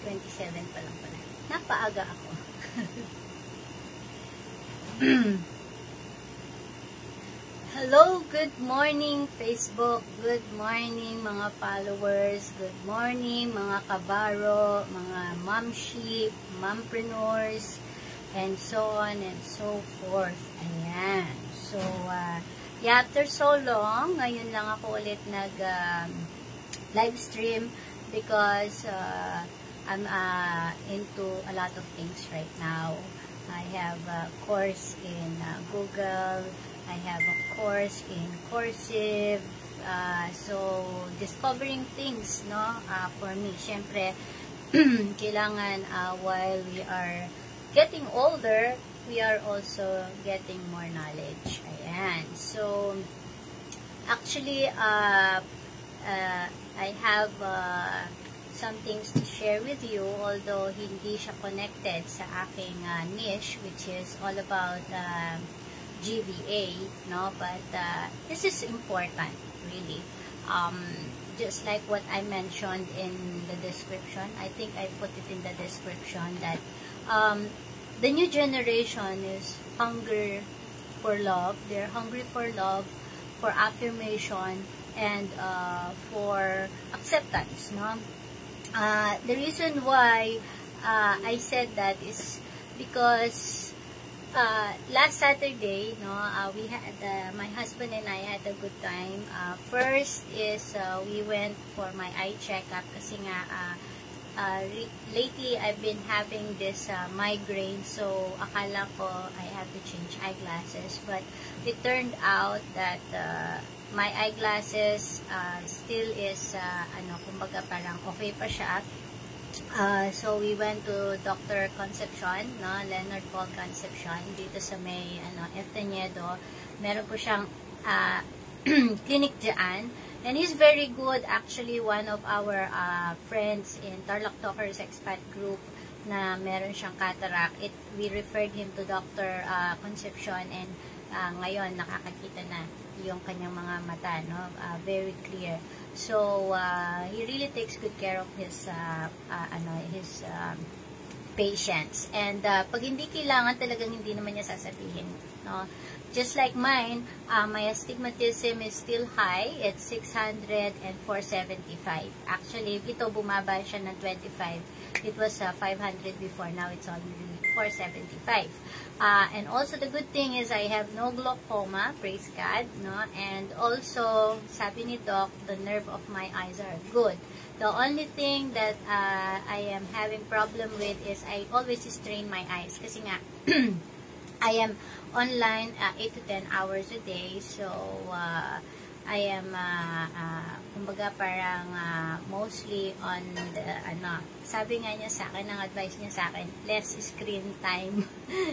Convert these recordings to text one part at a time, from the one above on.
27 pa lang pala. Napaaga ako. Hello, good morning Facebook, good morning mga followers, good morning mga kabaro, mga momship, mompreneurs, and so on and so forth. Ayan. So, after so long, ngayon lang ako ulit nag live stream because I'm into a lot of things right now. I have a course in Google. I have a course in Coursive. So, discovering things, no? For me, syempre, kailangan while we are getting older, we are also getting more knowledge. Ayan. So, actually, I have some things to share with you, although hindi siya connected sa aking niche, which is all about GVA, no? But this is important, really. Just like what I mentioned in the description, I think I put it in the description that the new generation is hungry for love. They're hungry for love, for affirmation, and for acceptance, no? The reason why I said that is because last Saturday, no, we had my husband and I had a good time. First is we went for my eye checkup kasi nga lately I've been having this migraine, so akala ko I have to change eyeglasses, but it turned out that my eyeglasses still is kumbaga parang okay pa siya. So we went to Dr. Concepcion, no, Leonard Paul Concepcion, dito sa may Estañedo. Meron po siyang clinic diyan, and he's very good. Actually, one of our friends in Tarlac Talkers Expat Group na meron siyang cataract, we referred him to Dr. Concepcion, and ngayon nakakakita na yung kanyang mga mata, no, very clear. So he really takes good care of his patients, and pag hindi kailangan, talagang hindi naman niya sasabihin, no? Just like mine, my astigmatism is still high. It's 600 and 475. Actually, ito bumaba siya ng 25. It was 500 before. Now it's only 475. And also the good thing is I have no glaucoma, praise God, no? And also, sabi ni Doc, the nerve of my eyes are good. The only thing that I am having problem with is I always strain my eyes kasi nga I am online 8 to 10 hours a day, so I am kumbaga parang mostly on the sabi nga niya sa akin, ang advice niya sa akin, less screen time.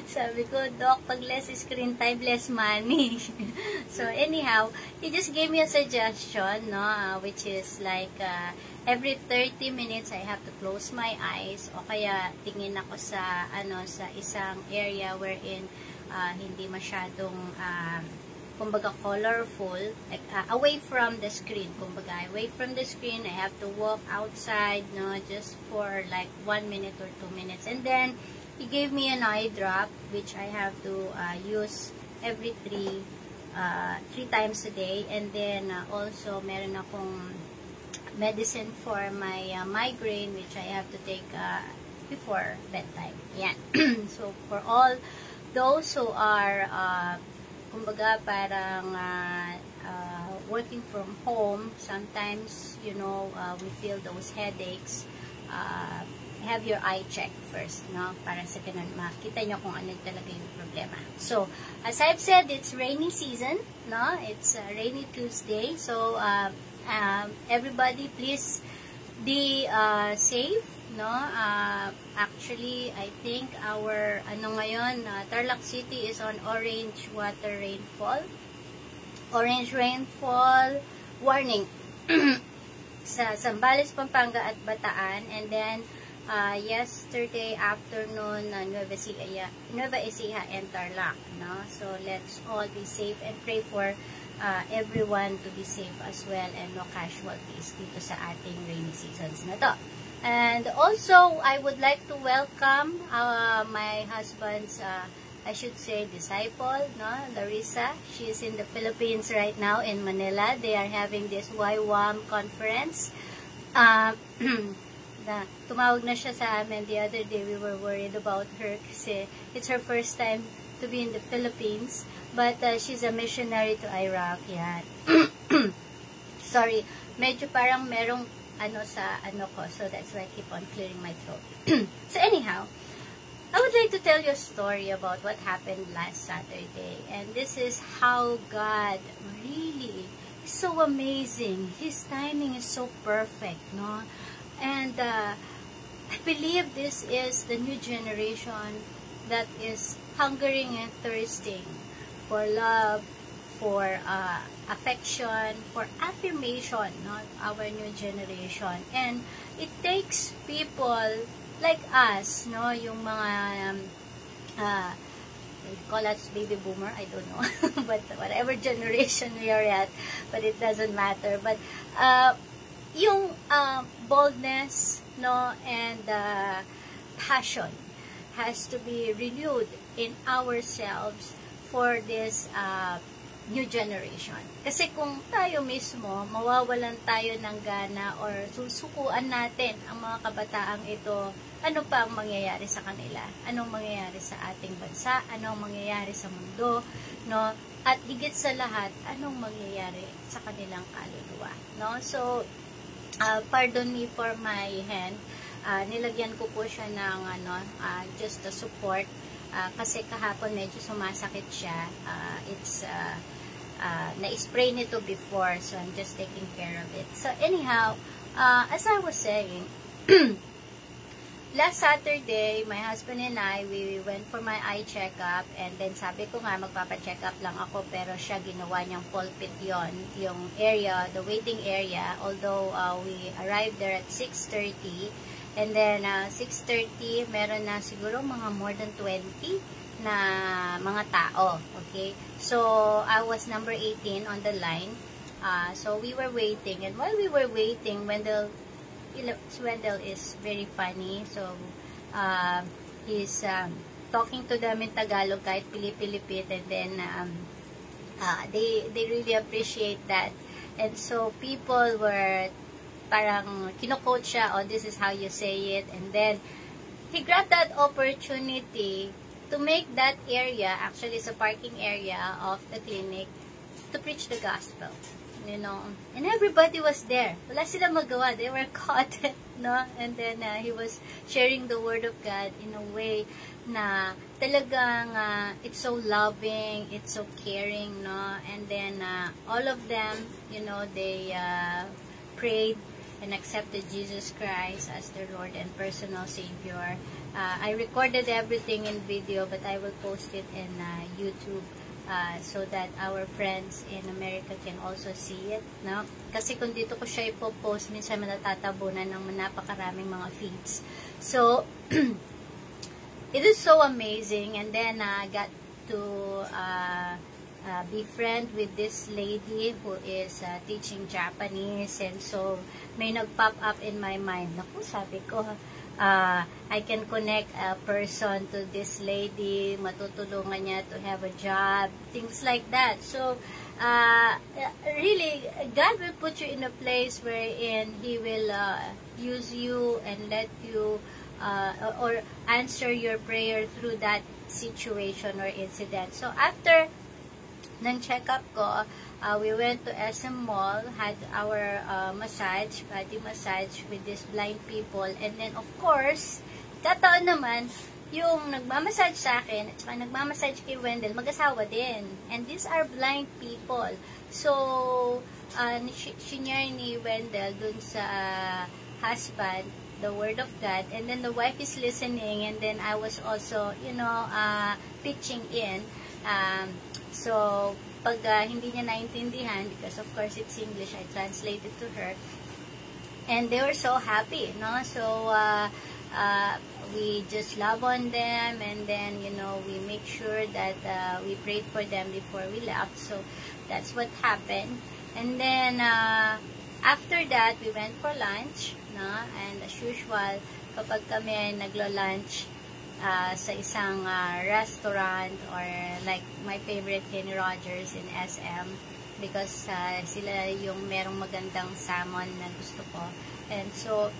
Sabi ko, Doc, pag less screen time, less money. So anyhow, he just gave me a suggestion, no, which is like every 30 minutes I have to close my eyes, o kaya tingin ako sa sa isang area wherein hindi masyadong kumbaga colorful, like, away from the screen, kumbaga away from the screen. I have to walk outside, no, just for like 1 minute or 2 minutes, and then he gave me an eye drop which I have to use every 3 times a day, and then also meron akong medicine for my migraine which I have to take before bedtime. Yan. So for all those who are kumbaga parang working from home, sometimes, you know, we feel those headaches. Have your eye check first, no? Para sa ganun, makita nyo kung ano talaga yung problema. So, as I've said, it's rainy season, no? It's rainy Tuesday. So, everybody, please be safe, no? Actually, I think our, ngayon, Tarlac City is on orange water rainfall. Orange rainfall warning sa Zambales, Pampanga at Bataan. And then, yesterday afternoon, Nueva Ecija and Tarlac, no? So, let's all be safe and pray for everyone to be safe as well and no casualties dito sa ating rainy seasons na to. And also, I would like to welcome my husband's, I should say, disciple, no, Larissa. She is in the Philippines right now in Manila. They are having this YWAM conference. Tumawag na siya sa amin the other day. We were worried about her kasi it's her first time to be in the Philippines. But she's a missionary to Iraq. Yan. Sorry, medyo parang merong sa ko. So that's why I keep on clearing my throat. So anyhow, I would like to tell you a story about what happened last Saturday. And this is how God really is so amazing. His timing is so perfect, no? And I believe this is the new generation that is hungering and thirsting for love, for affection, for affirmation, not our new generation. And it takes people like us, no, yung mga call us baby boomer, I don't know, but whatever generation we are at, but it doesn't matter. But yung boldness, no, and passion has to be renewed in ourselves for this new generation. Kasi kung tayo mismo, mawawalan tayo ng gana or susukuan natin ang mga kabataang ito, ano pa ang mangyayari sa kanila? Anong mangyayari sa ating bansa? Anong mangyayari sa mundo? No? At higit sa lahat, anong mangyayari sa kanilang kaluluwa? No? So, pardon me for my hand. Nilagyan ko po siya ng just a support. Kasi kahapon medyo sumasakit siya. Na-spray nito before, so I'm just taking care of it. So anyhow, as I was saying, last Saturday, my husband and I, we went for my eye checkup, and then sabi ko nga, magpapa-check up lang ako, pero siya ginawa niyang pulpit yon, yung area, the waiting area, although we arrived there at 6:30, and then 6:30, meron na siguro mga more than 20 na mga tao, okay? So, I was number 18 on the line, so we were waiting, and while we were waiting, Wendell is very funny, so he's talking to them in Tagalog kahit Pilipilipit, and then they really appreciate that, and so people were parang kino-coach siya, oh, this is how you say it, and then he grabbed that opportunity to make that area, actually it's a parking area of the clinic, to preach the gospel. You know, and everybody was there. Wala sila magawa. They were caught, no? And then he was sharing the word of God in a way na talagang it's so loving, it's so caring, no? And then all of them, you know, they prayed and accepted Jesus Christ as their Lord and personal Savior. I recorded everything in video, but I will post it in YouTube. So that our friends in America can also see it, no? Kasi kung dito ko siya ipopost, minsan natatabunan ng napakaraming mga feeds. So, it is so amazing. And then, I got to be friend with this lady who is teaching Japanese. And so, may nag-pop up in my mind. Naku, sabi ko, I can connect a person to this lady, matutulungan niya to have a job, things like that. So, really, God will put you in a place wherein He will use you and let you, or answer your prayer through that situation or incident. So, after ng check-up ko, we went to SM Mall, had our massage, body massage with these blind people, and then of course, kataon naman, yung nagmamassage sa akin, at saka nagmamassage kay Wendell, mag-asawa din. And these are blind people. So, sinare ni Wendell dun sa husband, the word of God, and then the wife is listening, and then I was also, you know, pitching in. So, pag hindi niya naintindihan, because of course it's English, I translated to her, and they were so happy, no? So, we just love on them, and then, you know, we make sure that we prayed for them before we left. So, that's what happened. And then, after that, we went for lunch, no? And as usual, kapag kami ay naglo-lunch sa isang restaurant, or like my favorite, Kenny Rogers in SM, because sila yung merong magandang salmon na gusto ko. And so,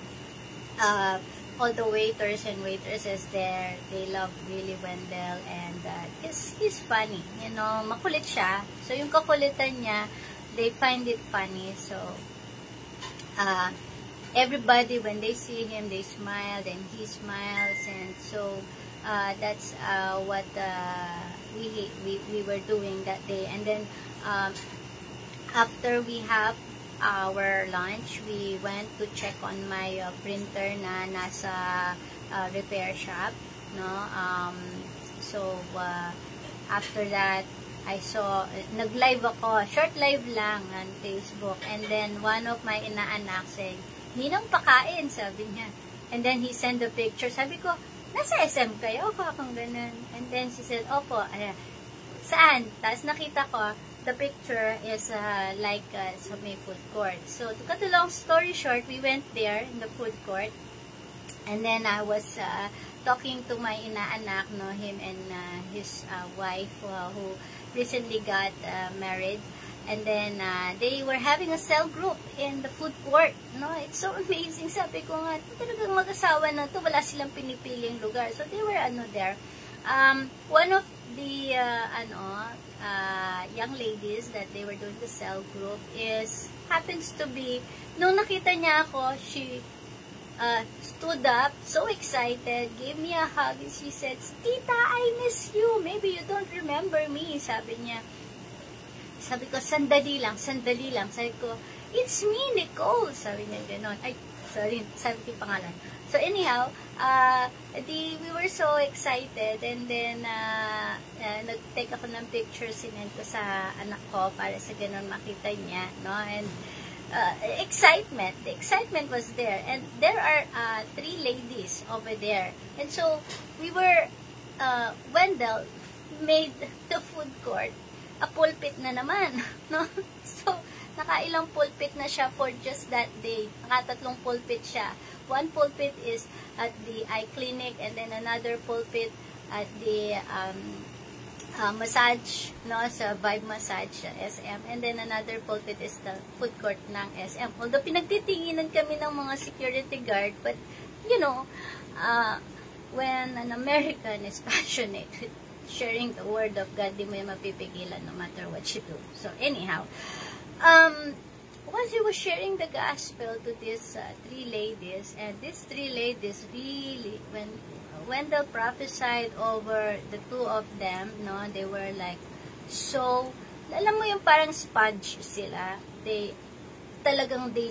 all the waiters and waitresses there, they love really Wendell, and he's funny, you know, makulit siya. So yung kakulitan niya, they find it funny. So everybody, when they see him, they smile, and he smiles, and so that's what we were doing that day. And then after we have our lunch, we went to check on my printer na nasa repair shop, no? So after that, I saw, nag-live ako, short live lang on Facebook, and then one of my inaanak said, "Ninang pakain," sabi niya. And then he sent the picture. Sabi ko, "Nasa SM kayo?" Opo, akong ganun. And then she said, "Opo, saan?" Tapos nakita ko, the picture is like sa may food court. So, to cut a long story short, we went there in the food court. And then I was talking to my inaanak, no, him and his wife who recently got married. And then they were having a cell group in the food court. No, it's so amazing. Sabi ko nga, talagang mag-asawa na to, wala silang pinipiling lugar. So they were there. One of the young ladies that they were doing the cell group happens to be, nung nakita niya ako, she stood up, so excited, gave me a hug, and she said, "Tita, I miss you. Maybe you don't remember me," sabi niya. Sabi ko, sandali lang. Sabi ko, "It's me, Nicole." Sabi niya gano'n. Ay, sorry, sabi ko yung pangalan. So anyhow, we were so excited, and then nag-take ako ng picture, sinend ko sa anak ko para sa ganun makita niya, no? And the excitement was there, and there are 3 ladies over there, and so we were Wendell made the food court a pulpit na naman, no? So nakailang pulpit na siya for just that day. Nakatatlong pulpit siya. One pulpit is at the eye clinic, and then another pulpit at the massage, no, sa Vibe Massage sa SM, and then another pulpit is the food court ng SM. Although pinagtitinginan kami ng mga security guard, but you know, when an American is passionate with sharing the word of God, di mo yung mapipigilan no matter what you do. So anyhow, once he was sharing the gospel to these 3 ladies, and these 3 ladies really, when Wendell prophesied over the 2 of them, no, they were like, so, alam mo yung parang sponge sila, they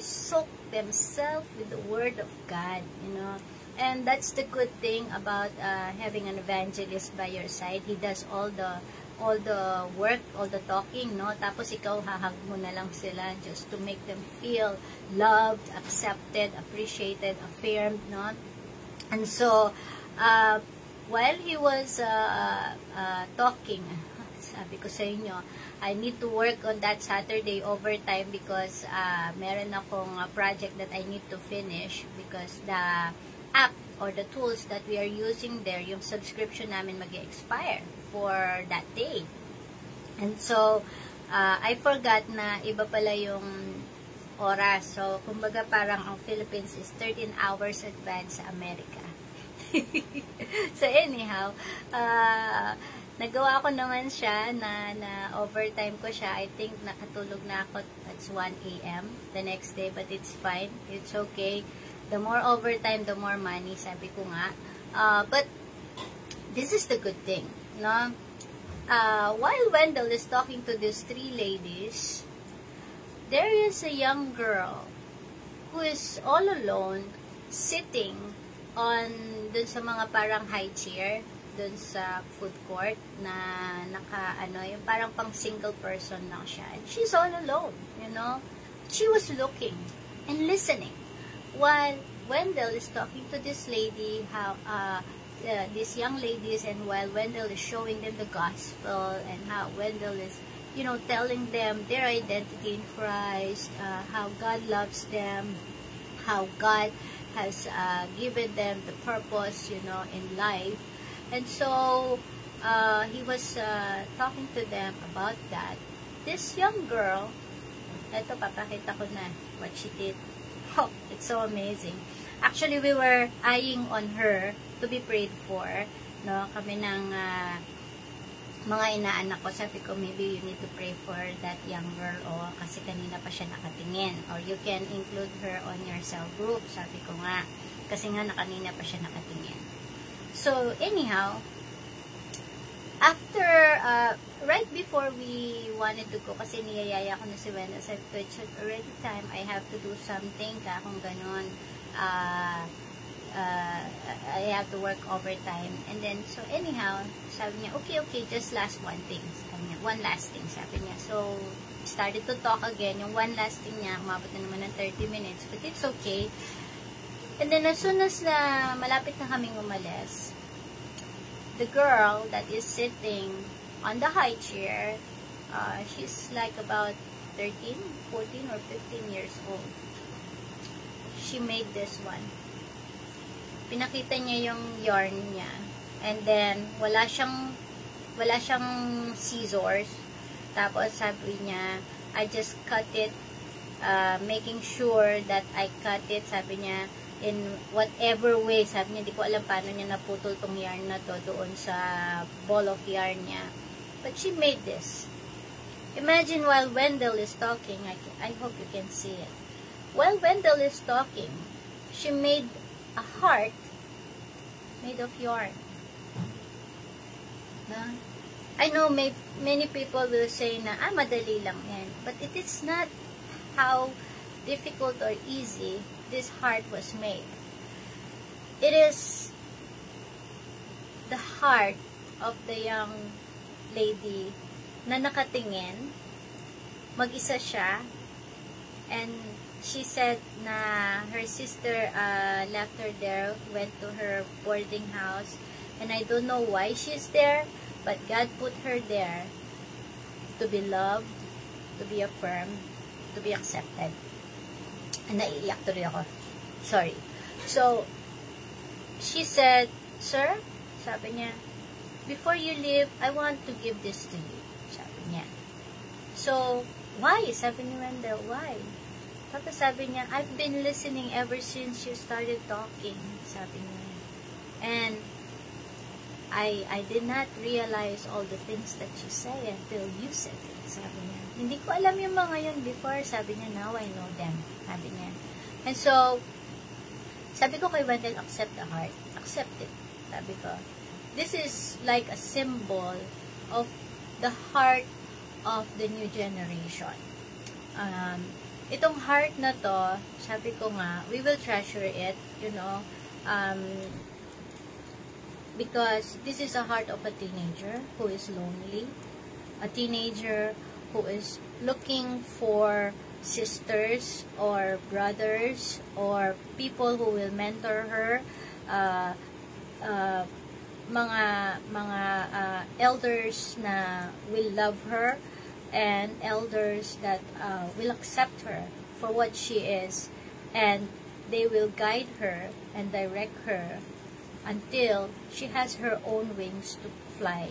soak themselves with the word of God, you know. And that's the good thing about having an evangelist by your side. He does all the work, all the talking, no? Tapos ikaw hahag mo na lang sila just to make them feel loved, accepted, appreciated, affirmed, no? And so, while he was talking, sabi ko sa inyo, I need to work on that Saturday overtime because meron akong project that I need to finish because the app or the tools that we are using there, yung subscription namin mag-expire for that day. And so, I forgot na iba pala yung oras. So, kumbaga parang ang Philippines is 13 hours advance sa Amerika. So, anyhow, nagawa ko naman siya na overtime ko siya. I think nakatulog na ako at 1 a.m. the next day, but it's fine. It's okay. The more overtime, the more money, sabi ko nga. But this is the good thing, no? While Wendell is talking to these 3 ladies, there is a young girl who is all alone, sitting on dun sa mga parang high chair, dun sa food court, na yung parang pang single person lang siya. And she's all alone, you know? She was looking and listening while Wendell is talking to this lady, these young ladies, and while Wendell is showing them the gospel, and how Wendell is telling them their identity in Christ, how God loves them, how God has given them the purpose, in life. And so, he was talking to them about that. This young girl, ito, papakita ko na what she did. Oh, it's so amazing. Actually, we were eyeing on her to be prayed for. No? Kami ng mga inaanak ko, sabi ko, maybe you need to pray for that young girl, kasi kanina pa siya nakatingin. Or you can include her on your cell group, sabi ko nga. Kasi nga, kanina pa siya nakatingin. So, anyhow, after, right before we wanted to go, kasi niyayaya ko na si Wendell, sabi ko, it's already time, I have to do something, kung ganon, I have to work overtime. And then, so anyhow, sabi niya, okay, just last one thing. Sabi niya, one last thing, sabi niya. So, started to talk again. Yung one last thing niya, umabot na naman ng 30 minutes, but it's okay. And then, as soon as na malapit na kaming umalis, the girl that is sitting on the high chair, she's like about 13, 14, or 15 years old. She made this one. Pinakita niya yung yarn niya. And then, wala siyang scissors. Tapos, sabi niya, I just cut it, making sure that I cut it, sabi niya, in whatever way. Sabi niya, di ko alam paano niya naputol tong yarn na to doon sa ball of yarn niya. But she made this. Imagine while Wendell is talking, I hope you can see it. While Wendell is talking, she made a heart made of yarn. I know many people will say na, madali lang yan. But it is not how difficult or easy this heart was made. It is the heart of the young lady na nakatingin, mag-isa siya, and she said na her sister left her there, went to her boarding house, and I don't know why she's there, but God put her there to be loved, to be affirmed, to be accepted. And naiiyak tuloy ako. Sorry. So, she said, Sir, sabi niya, before you leave, I want to give this to you, sabi niya. So, why? Sabi ni Wendell, why? Tapos sabi niya, I've been listening ever since you started talking, sabi niya. And I did not realize all the things that you say until you said it, sabi niya. Hindi ko alam yung mga yun before, sabi niya, now I know them, sabi niya. And so, sabi ko kay Wendell, accept the heart. Accept it, sabi ko. This is like a symbol of the heart of the new generation. Itong heart na to, sabi ko nga, we will treasure it, because this is a heart of a teenager who is lonely, a teenager who is looking for sisters or brothers or people who will mentor her, mga elders na will love her, and elders that will accept her for what she is, and they will guide her and direct her until she has her own wings to fly.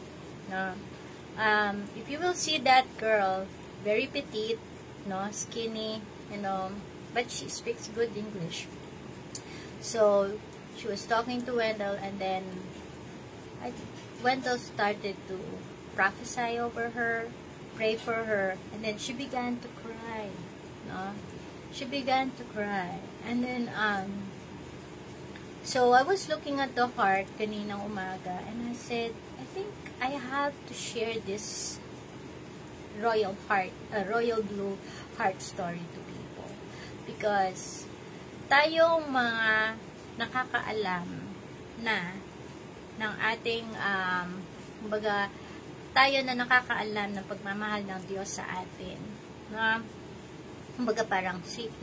If you will see that girl, very petite, skinny, but she speaks good English. So, she was talking to Wendell, and then Wendell started to prophesy over her, pray for her, and then she began to cry. She began to cry. And then, so I was looking at the heart kaninang umaga, and I said, I think I have to share this royal blue heart story to people. Because tayong mga nakakaalam na ng ating, kumbaga, tayo na nakakaalam ng pagmamahal ng Diyos sa atin. Kumbaga parang safe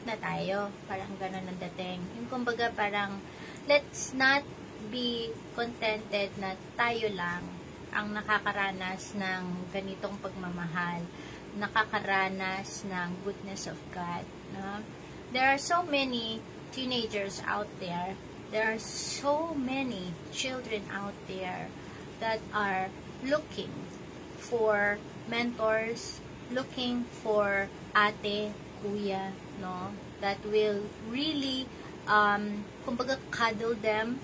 na tayo. Parang gano'n ang dating. Yung kumbaga parang, let's not be contented na tayo lang ang nakakaranas ng ganitong pagmamahal, nakakaranas ng goodness of God. No? There are so many teenagers out there. There are so many children out there that are looking for mentors, looking for ate, kuya, no, that will really, kumbaga, cuddle them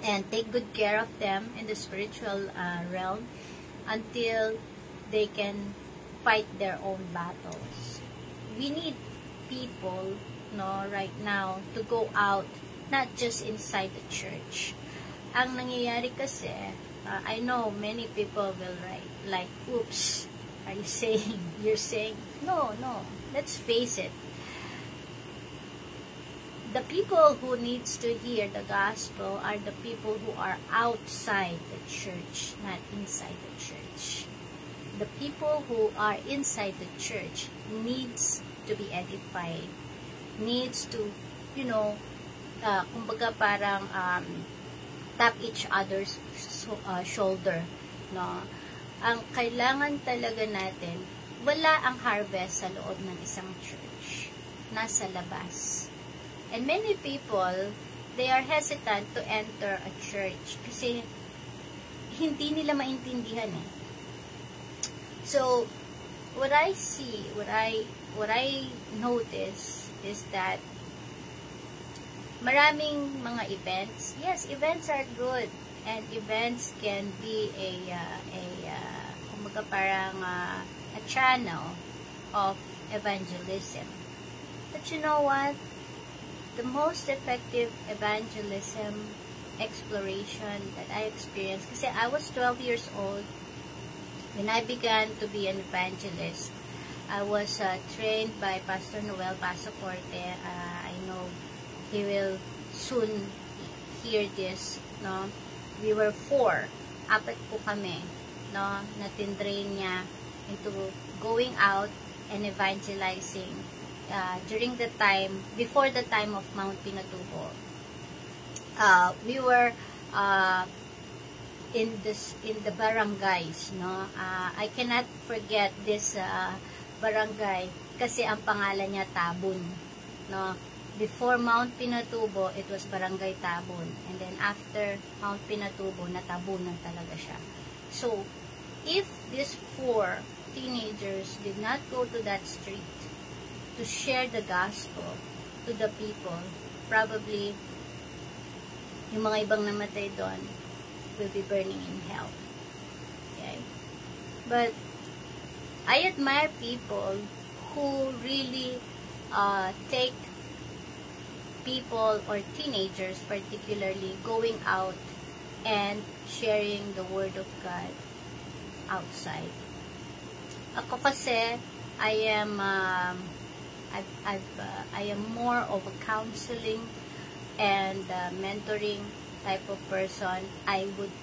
and take good care of them in the spiritual realm until they can fight their own battles. We need people, no, right now to go out, not just inside the church. Ang nangyayari kasi, I know many people will write like, oops, are you saying, you're saying, no, let's face it. The people who needs to hear the gospel are the people who are outside the church, not inside the church. The people who are inside the church needs to be edified, needs to, kumbaga parang tap each other's shoulder, no? Ang kailangan talaga natin, wala ang harvest sa loob ng isang church, nasa labas. And many people, they are hesitant to enter a church kasi hindi nila maintindihan eh. So, what I see, what I notice is that maraming mga events. Yes, events are good, and events can be kumbaga parang a channel of evangelism. But you know what? The most effective evangelism exploration that I experienced, kasi I was 12 years old when I began to be an evangelist. I was trained by Pastor Noel Pasaporte. I know he will soon hear this, no? We were 4, 4 po kami, no, na tinrain niya into going out and evangelizing during the time, before the time of Mount Pinatubo. We were in the barangays, no. I cannot forget this barangay kasi ang pangalan niya Tabun, no. Before Mount Pinatubo, it was Barangay Tabun. And then after Mount Pinatubo, natabunan talaga siya. So, if these 4 teenagers did not go to that street to share the gospel to the people, probably yung mga ibang namatay doon will be burning in hell. Okay? But I admire people who really take people or teenagers particularly going out and sharing the word of God outside. Ako kasi I am more of a counseling and mentoring type of person. I would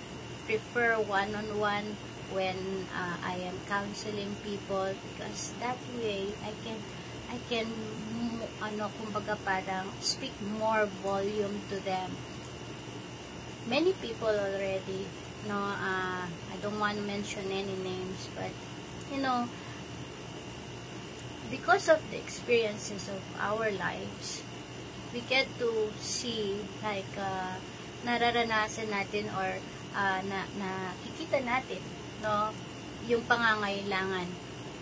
prefer one-on-one when I am counseling people, because that way I can kumbaga parang speak more volume to them. Many people already, I don't want to mention any names, but because of the experiences of our lives, we get to see, like, nararanasan natin or nakikita natin, no, yung pangangailangan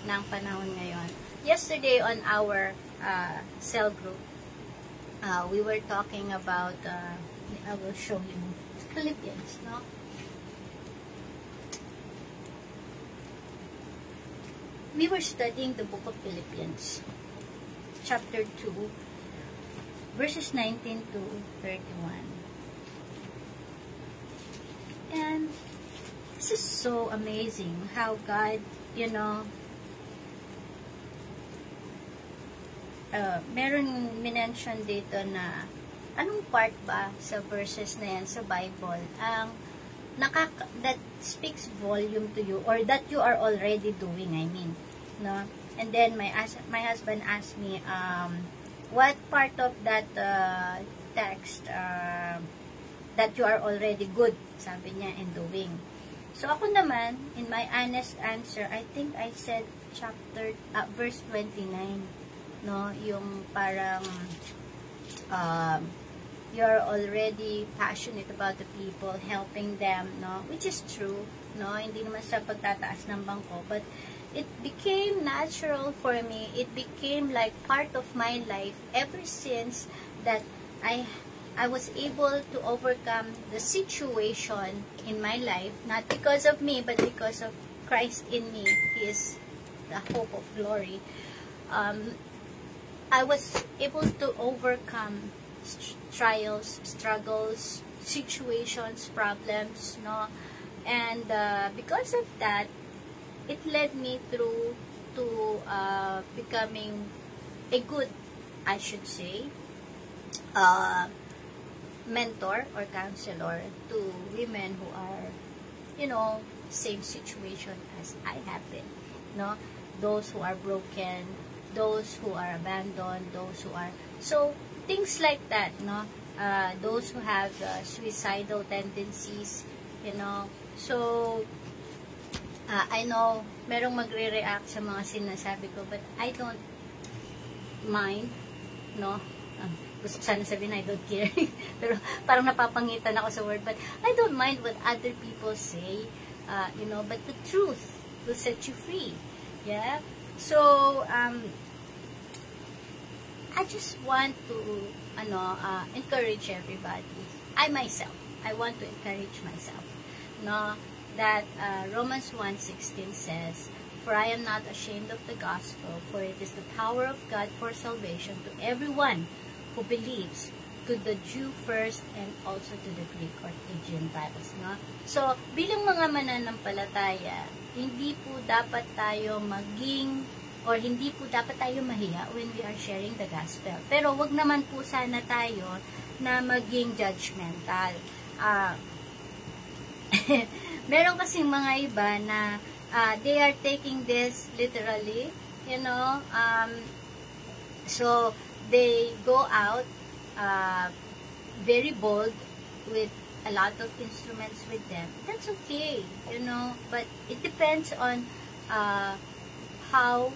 ng panahon ngayon. Yesterday on our cell group, we were talking about, I will show you, Philippians, no? We were studying the book of Philippians, chapter 2, verses 19 to 31. And this is so amazing how God, meron minention dito na anong part ba sa verses na yan sa Bible ang that speaks volume to you, or that you are already doing, I mean, no? And then my husband asked me what part of that text that you are already good, sabi niya, in doing. So, ako naman, in my honest answer, I think I said verse 29, no? Yung parang, you're already passionate about the people, helping them, no? Which is true, no? Hindi naman sa pagtataas ng bangko, but it became natural for me. It became like part of my life ever since that I was able to overcome the situation in my life, not because of me, but because of Christ in me. He is the hope of glory. I was able to overcome trials, struggles, situations, problems, no? And because of that, it led me through to becoming a good, I should say, mentor or counselor to women who are, you know, same situation as I have been, no? Those who are broken, those who are abandoned, those who are, so things like that, no? Those who have suicidal tendencies, you know. So I know merong magre-react sa mga sinasabi ko, but I don't mind, no? Gusto sana sabihin, I don't care. Pero parang napapangitan ako sa word, but I don't mind what other people say, you know, but the truth will set you free. Yeah? So, I just want to, encourage everybody. I myself, I want to encourage myself, no? That Romans 1:16 says, "For I am not ashamed of the gospel, for it is the power of God for salvation to everyone who believes, to the Jew first and also to the Greek or to Gentiles." No? So, bilang mga mananampalataya, hindi po dapat tayo maging, or hindi po dapat tayo mahiya when we are sharing the gospel. Pero wag naman po sana tayo na maging judgmental. Meron kasing mga iba na they are taking this literally, you know, so they go out very bold with a lot of instruments with them. That's okay, you know, but it depends on how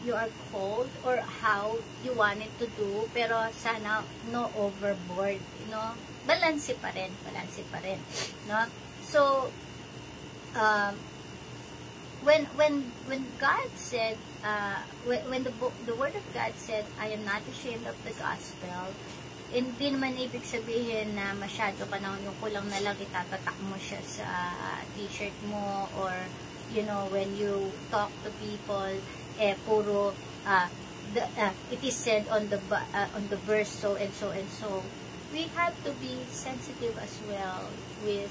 you are called or how you want it to do, pero sana no overboard, you know, balanse pa rin, no? So, when God said, when the Word of God said, "I am not ashamed of the gospel," hindi naman ibig sabihin na masyado ka na yung kulang na lang itatatak mo siya sa t-shirt mo, or, you know, when you talk to people, puro, it is said on the verse so and so and so. We have to be sensitive as well with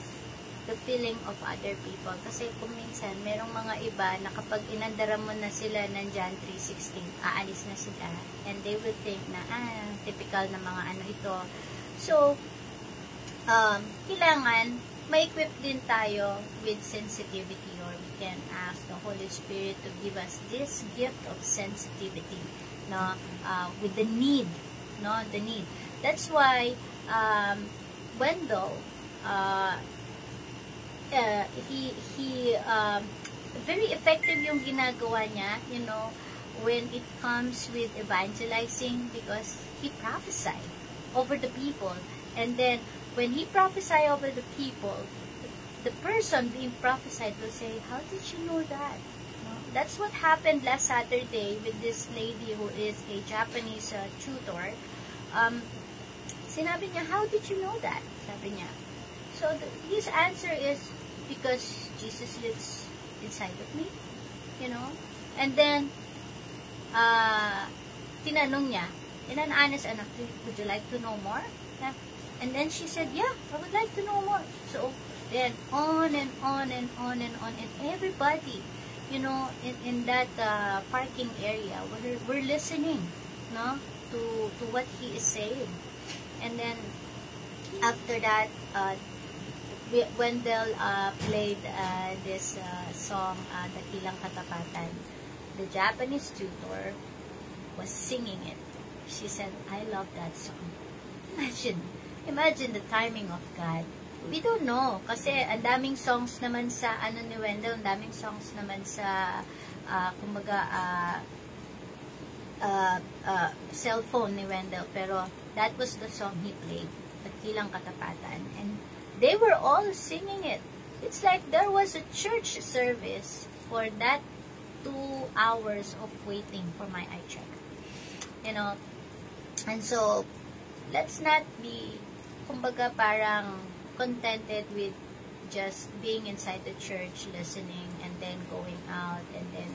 the feeling of other people. Kasi kung minsan, merong mga iba na kapag inandara mo na sila ng John 3:16, aalis na sila. And they will think na, typical na mga ano ito. So, kailangan, ma-equip din tayo with sensitivity, or we can ask the Holy Spirit to give us this gift of sensitivity, no? With the need, no? The need. That's why, Wendell, very effective yung ginagawa niya, you know, when it comes with evangelizing, because he prophesied over the people. And then, when he prophesied over the people, the person being prophesied will say, "How did you know that?" No? That's what happened last Saturday with this lady who is a Japanese tutor. Sinabi niya, "How did you know that?" Sabi niya. So, his answer is, because Jesus lives inside of me, you know. And then, tinanong niya, in an honest, "Would you like to know more?" And then she said, "Yeah, I would like to know more." So, then on and on and on and on, and everybody, you know, in that parking area, we're listening, no, to what he is saying. And then, after that, Wendell played this song, Dakilang Katapatan. The Japanese tutor was singing it. She said, "I love that song." Imagine the timing of God. We don't know. Kasi ang daming songs naman sa, ni Wendell, ang daming songs naman sa, kumbaga, cellphone ni Wendell. Pero, that was the song he played. Dakilang Katapatan. And they were all singing it. It's like there was a church service for that 2 hours of waiting for my eye check. You know, and so, let's not be, kumbaga, parang contented with just being inside the church, listening, and then going out, and then,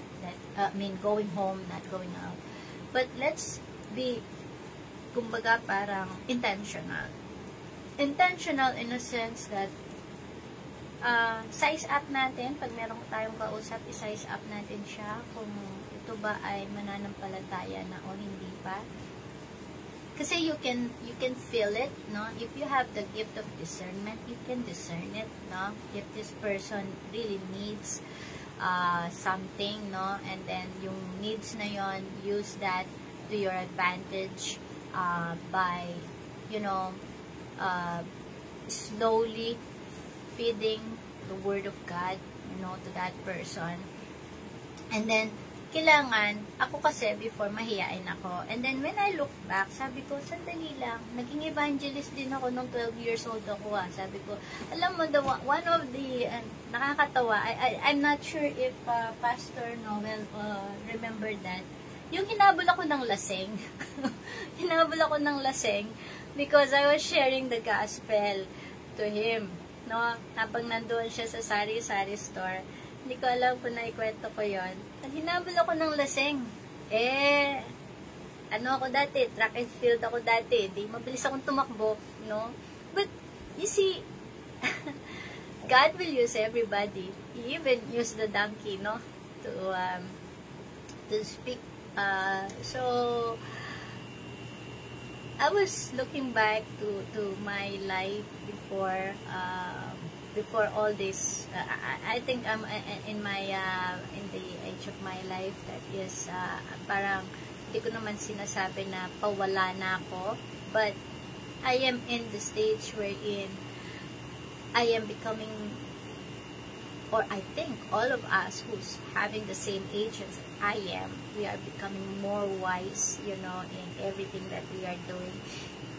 going home, not going out. But let's be, kumbaga, parang intentional. Intentional in a sense that, size up natin, pag meron tayong kausap, i-size up natin siya kung ito ba ay mananampalataya na o hindi pa. Kasi you can feel it, no? If you have the gift of discernment, you can discern it, no? If this person really needs something, no? And then yung needs na yon, use that to your advantage by, you know, slowly feeding the Word of God, you know, to that person. And then, kailangan, ako kasi before mahiyain ako. And then, when I look back, sabi ko, sandali lang, naging evangelist din ako nung 12 years old ako. Sabi ko, alam mo, one of the, nakakatawa, I'm not sure if Pastor Noel remembered that. Yung hinabol ako ng laseng. Hinabol ako ng laseng because I was sharing the gospel to him. No, habang nandoon siya sa sari-sari store, hindi ko alam kung naikwento ko yon. Hinabol ako ng laseng. Ako dati, track and field ako dati. Di mabilis akong tumakbo, no? But, you see, God will use everybody. He even used the donkey, no? To speak. So, I was looking back to my life before all this. I think I'm in the age of my life that is parang hindi ko naman sinasabi na pawala na ako, but I am in the stage wherein I am becoming, or I think all of us who's having the same age as I am, we are becoming more wise, you know, in everything that we are doing.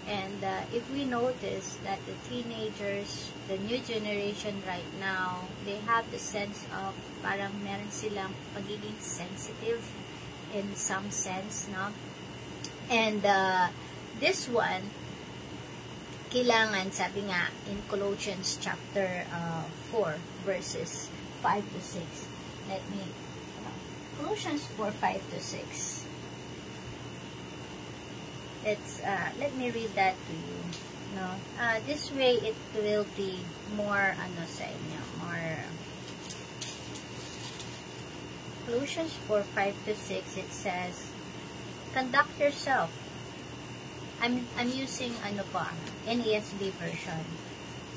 And if we notice that the teenagers, the new generation right now, they have the sense of parang meron silang pagiging sensitive in some sense, no? And this one, kailangan, sabi nga, in Colossians chapter 4, verses 5 to 6. Colossians 4, 5 to 6. Let me read that to you. No? This way it will be more, sa inyo, more. Colossians 4, 5 to 6, it says, conduct yourself. I'm using, NASB version.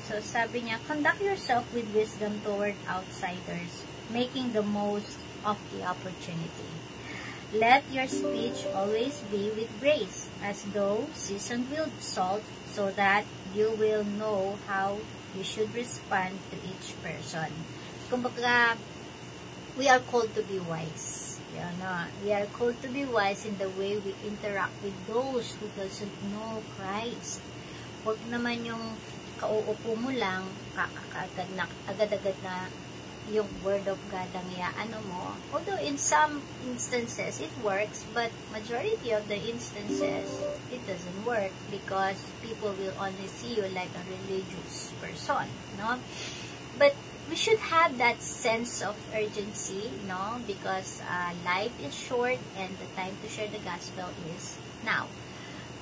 So, sabi niya, conduct yourself with wisdom toward outsiders, making the most of the opportunity. Let your speech always be with grace, as though seasoned with salt, so that you will know how you should respond to each person. Kumbaga, we are called to be wise. We are called to be wise in the way we interact with those who doesn't know Christ. Huwag naman yung kauupo mo lang, agad-agad na yung Word of God ang iaano mo. Although in some instances it works, but majority of the instances it doesn't work because people will only see you like a religious person, no? But we should have that sense of urgency, no? Because life is short and the time to share the gospel is now.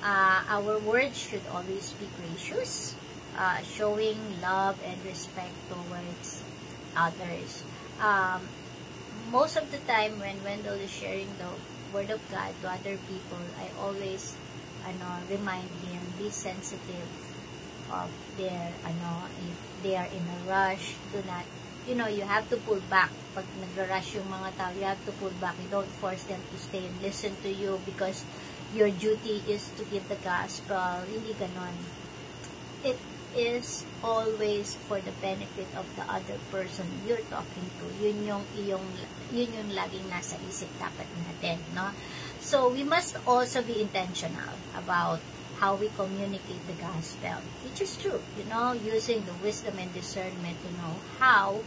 Our words should always be gracious, showing love and respect towards others. Most of the time when Wendell is sharing the Word of God to other people, I always remind him, be sensitive of their if they are in a rush, do not, you have to pull back. Pag nag-rush yung mga tao, you have to pull back. You don't force them to stay and listen to you because your duty is to give the gospel. Hindi ganon. is always for the benefit of the other person you're talking to. Yun yung laging nasa isip dapat natin, no? So, we must also be intentional about how we communicate the gospel, which is true, using the wisdom and discernment to know how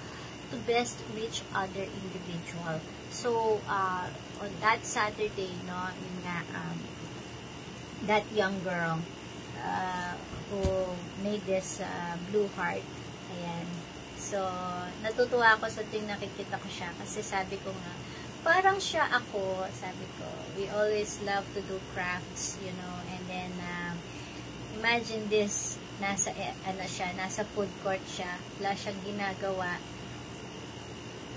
to best reach other individual. So, on that Saturday, yun nga, that young girl who made this blue heart, ayan. So, natutuwa ako sa tuwing nakikita ko siya kasi sabi ko nga, parang siya ako, sabi ko, we always love to do crafts, and then, imagine this, nasa food court siya, wala siyang ginagawa,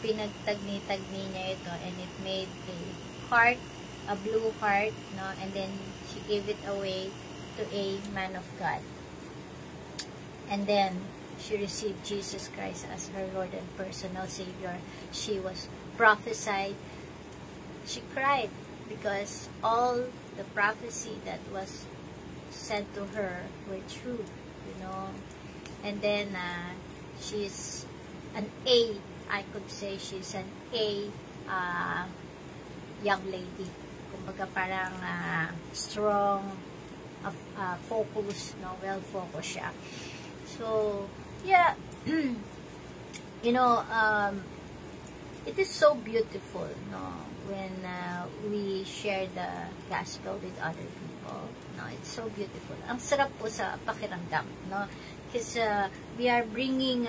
pinagtagni-tagni niya ito, and it made a blue heart, and then she gave it away to a man of God. And then, she received Jesus Christ as her Lord and personal Savior. She was prophesied. She cried because all the prophecy that was said to her were true, And then, she's an A, I could say she's an A young lady. Kumbaga parang strong, focus, well-focused siya. So, yeah, it is so beautiful, when we share the gospel with other people. It's so beautiful. Ang sarap po sa pakiramdam, because we are bringing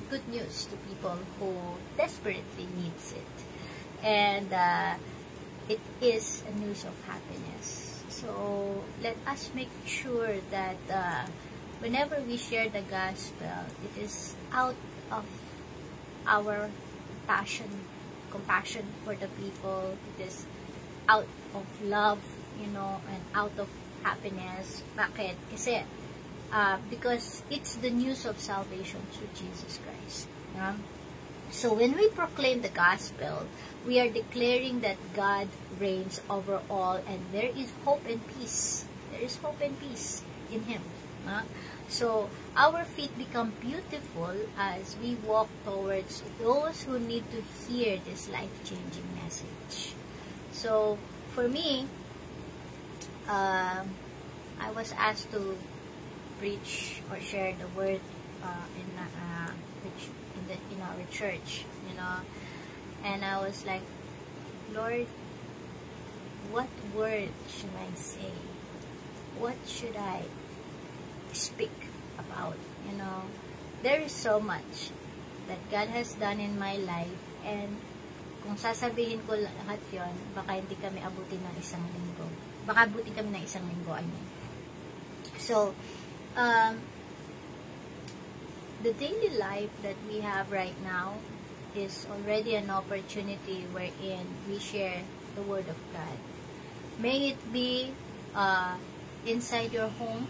good news to people who desperately needs it. And it is a news of happiness. So, let us make sure that whenever we share the gospel, it is out of our compassion for the people. It is out of love, and out of happiness. Bakit? Kasi, because it's the news of salvation through Jesus Christ. So, when we proclaim the gospel, we are declaring that God reigns over all, and there is hope and peace. There is hope and peace in Him. So, our feet become beautiful as we walk towards those who need to hear this life-changing message. So, for me, I was asked to preach or share the word in our church, and I was like, Lord, what word should I say? What should I speak about? There is so much that God has done in my life, and kung sasabihin ko lahat yon, baka hindi kami abutin ng isang linggo. Baka abutin kami ng isang linggo, So, the daily life that we have right now is already an opportunity wherein we share the Word of God. May it be inside your home,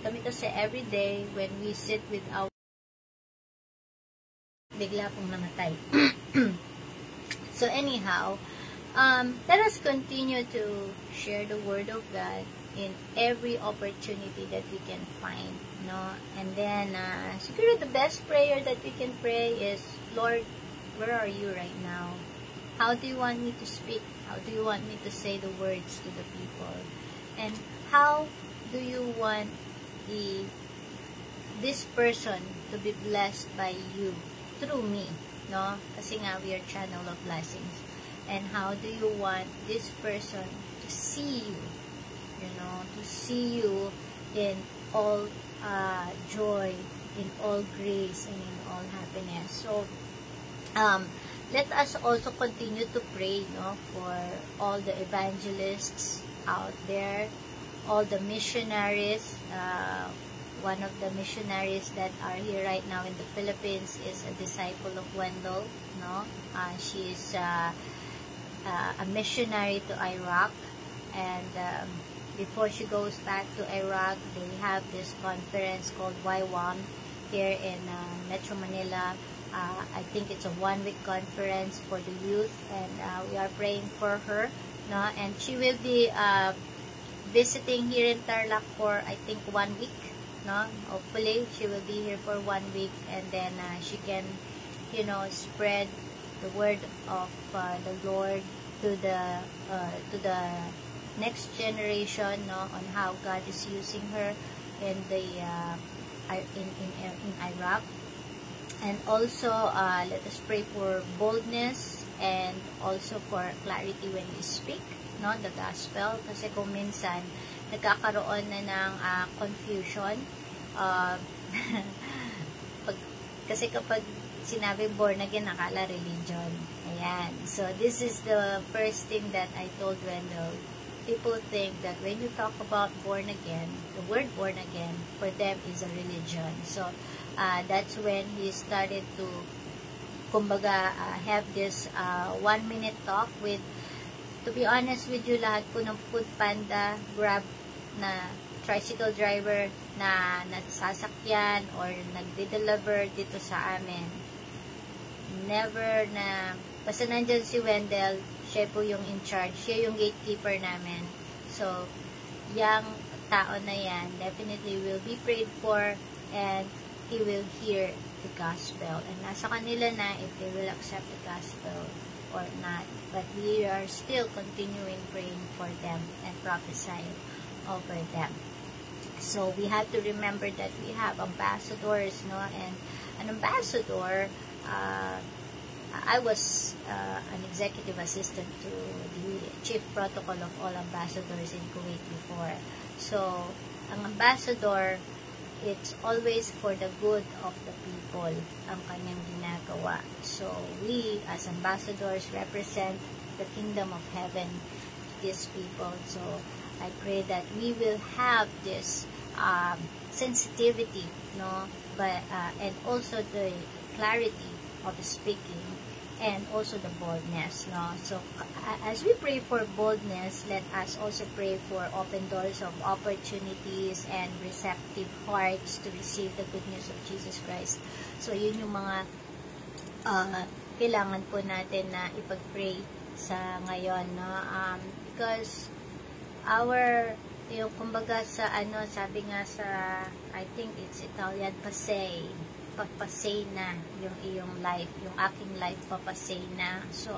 Kami kasi every day when we sit with our bigla pong namatay. So anyhow, let us continue to share the Word of God in every opportunity that we can find, And then, siguro the best prayer that we can pray is, Lord, where are you right now? How do you want me to speak? How do you want me to say the words to the people? And how do you want this person to be blessed by you through me, Kasi nga, we are channel of blessings. And how do you want this person to see you, to see you in all joy, in all grace, and in all happiness. So, let us also continue to pray, for all the evangelists out there, all the missionaries. One of the missionaries that are here right now in the Philippines is a disciple of Wendell, She is a missionary to Iraq, and before she goes back to Iraq, they have this conference called YWAM here in Metro Manila. I think it's a one-week conference for the youth, and we are praying for her, and she will be visiting here in Tarlac for, I think, 1 week, no? Hopefully, she will be here for 1 week, and then she can, you know, spread the word of the Lord to the next generation, no, on how God is using her in the in Iraq. And also, let us pray for boldness and also for clarity when we speak, no, the gospel. Kasi kung minsan nagkakaroon na ng confusion, kasi kapag sinabi born again, nakala religion. Ayan. So, this is the first thing that I told Wendell. People think that when you talk about born again, the word born again, for them is a religion. So, that's when he started to, kumbaga, have this 1-minute talk with, to be honest with you, lahat po ng Food Panda, Grab na tricycle driver na nasasakyan or nagde-deliver dito sa amin, never na, basta nandyan si Wendell, siya po yung in charge, siya yung gatekeeper namin. So, yung tao na yan, definitely will be prayed for, and he will hear the gospel. And nasa kanila na if they will accept the gospel or not. But we are still continuing praying for them and prophesying over them. So, we have to remember that we have ambassadors, no? And an ambassador, I was an executive assistant to the chief protocol of all ambassadors in Kuwait before. So, ang ambassador, it's always for the good of the people ang kanyang ginagawa. So, we as ambassadors represent the kingdom of heaven to these people. So, I pray that we will have this sensitivity, no? But and also the clarity of speaking, and also the boldness, no? So, as we pray for boldness, let us also pray for open doors of opportunities and receptive hearts to receive the good news of Jesus Christ. So, yun yung mga kailangan po natin na ipag-pray sa ngayon, no? Because yung kumbaga sa sabi nga sa, I think it's Italian, papasay na yung iyong life, yung aking life papasay na. So,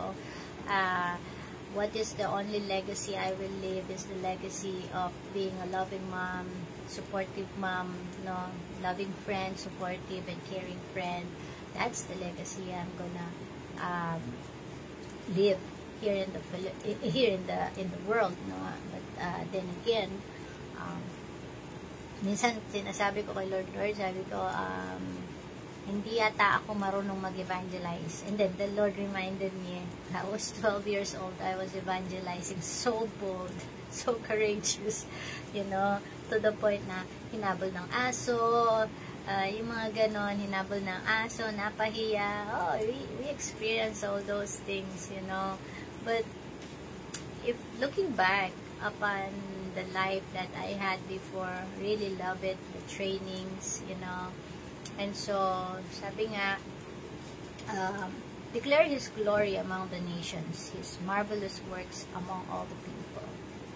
what is the only legacy I will leave is the legacy of being a loving mom, supportive mom, no, loving friend, supportive and caring friend. That's the legacy I'm gonna live here in the world, no. But then again, minsan sinasabi ko kay Lord, sabi ko, hindi yata ako marunong mag-evangelize. And then the Lord reminded me, I was 12 years old, I was evangelizing, so bold, so courageous, you know, to the point na hinabol ng aso, yung mga ganon, hinabol ng aso, napahiya. Oh, we experience all those things, you know. But if looking back upon the life that I had before, really love it, the trainings, you know. And so, sabi nga, declare His glory among the nations, His marvelous works among all the people.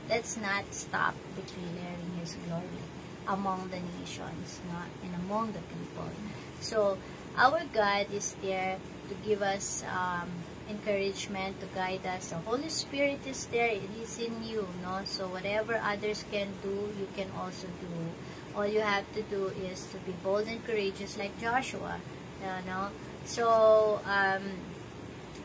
Let's not stop declaring His glory among the nations, not and among the people. So, our God is there to give us encouragement, to guide us. The Holy Spirit is there. It is in you, no? So, whatever others can do, you can also do. All you have to do is to be bold and courageous like Joshua, you know? So,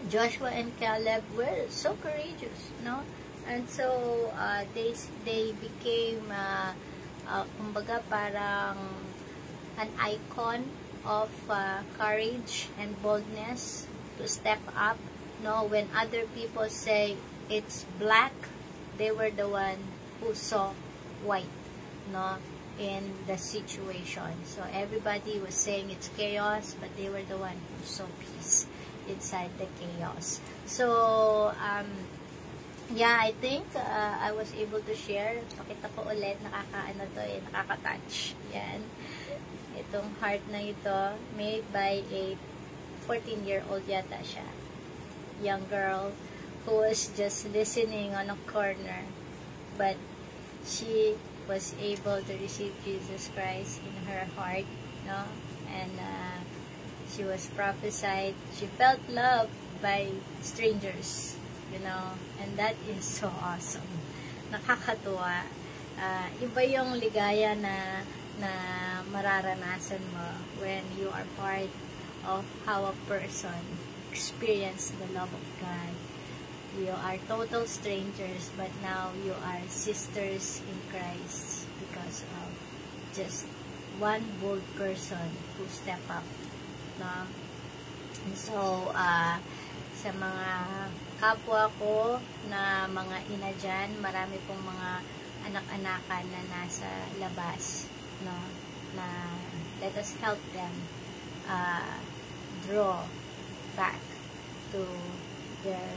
Joshua and Caleb were so courageous, no? And so, they became, kumbaga parang an icon of courage and boldness to step up, no? When other people say it's black, they were the one who saw white, no? In the situation. So everybody was saying it's chaos, but they were the one who saw peace inside the chaos. So yeah, I think I was able to share. Pakita ko ulit, nakakaano to, nakaka-touch. Yan. Itong heart na ito, made by a 14-year-old yata siya. Young girl who was just listening on a corner. But she was able to receive Jesus Christ in her heart, no? And she was prophesied, she felt loved by strangers, you know, and that is so awesome. Nakakatuwa. Iba yung ligaya na mararanasan mo when you are part of how a person experience the love of God. You are total strangers, but now you are sisters in Christ because of just one bold person who step up. No? And so, sa mga kapwa ko na mga ina dyan, marami pong mga anak-anakan na nasa labas, no? Na let us help them draw back to their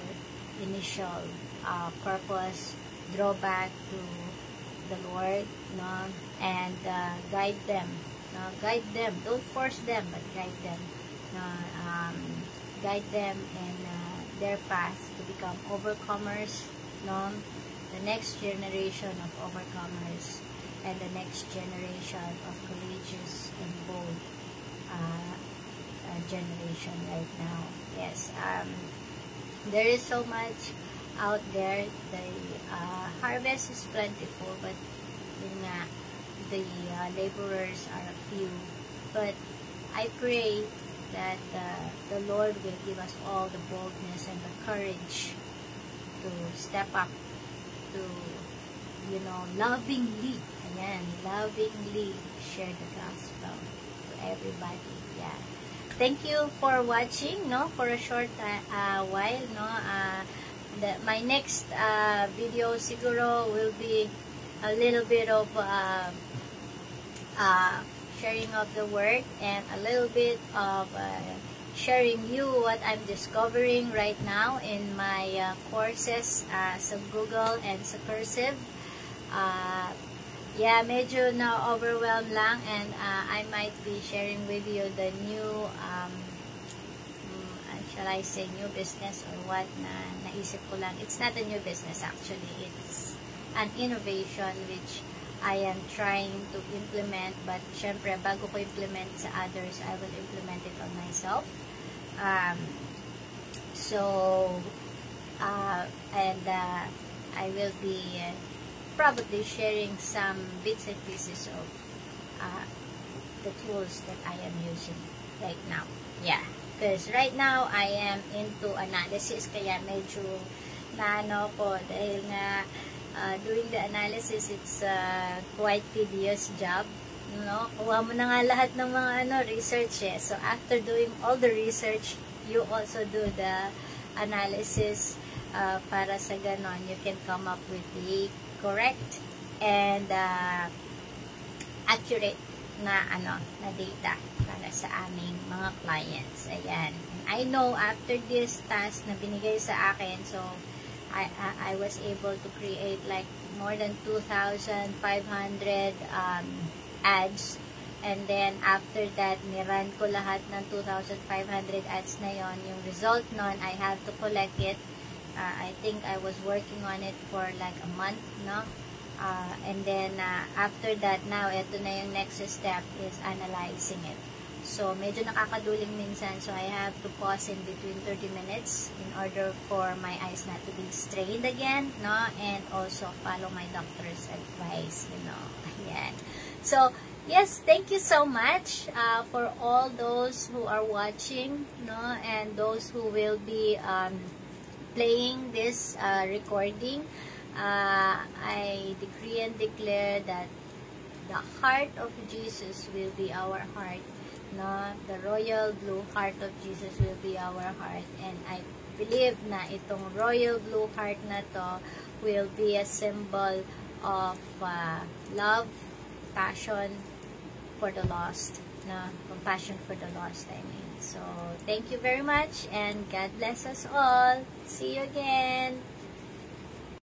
initial purpose, draw back to the Lord, no? And guide them. Guide them. Don't force them, but guide them. Guide them in their path to become overcomers, no? The next generation of overcomers and the next generation of courageous and bold generation right now. Yes, there is so much out there. The harvest is plentiful, but yun nga, the laborers are few. But I pray that the Lord will give us all the boldness and the courage to step up, to, you know, lovingly share the gospel to everybody. Yeah. Thank you for watching, no, for a short while, no. My next video siguro will be a little bit of sharing of the word and a little bit of sharing you what I'm discovering right now in my courses sa Google and sa Cursive. Yeah, medyo na-overwhelmed lang, and I might be sharing with you the new, shall I say, new business or what na naisip ko lang. It's not a new business actually. It's an innovation which I am trying to implement, but syempre, bago ko implement sa others, I will implement it on myself. I will be probably sharing some bits and pieces of the tools that I am using right now. Yeah, because right now I am into analysis, kaya medyo naano ko dahil nga doing the analysis, it's quite tedious job. You know, kuha mo na nga lahat ng mga research eh. So after doing all the research, you also do the analysis para sa ganon you can come up with the correct and accurate na na data para sa aming mga clients. Ayan. And I know after this task na binigay sa akin, so I was able to create like more than 2,500 ads, and then after that nirun ko lahat ng 2,500 ads na yon. Yung result nun, I have to collect it. I think I was working on it for like a month, no? And then after that, now ito na yung next step is analyzing it. So medyo nakakaduling minsan, so I have to pause in between 30 minutes in order for my eyes not to be strained again, no? And also follow my doctor's advice, you know. Ayan. So yes, thank you so much for all those who are watching, no, and those who will be playing this recording. I decree and declare that the heart of Jesus will be our heart, no? The royal blue heart of Jesus will be our heart, and I believe na itong royal blue heart na to will be a symbol of love, passion for the lost, no? Compassion for the lost, I mean. So, thank you very much, and God bless us all. See you again.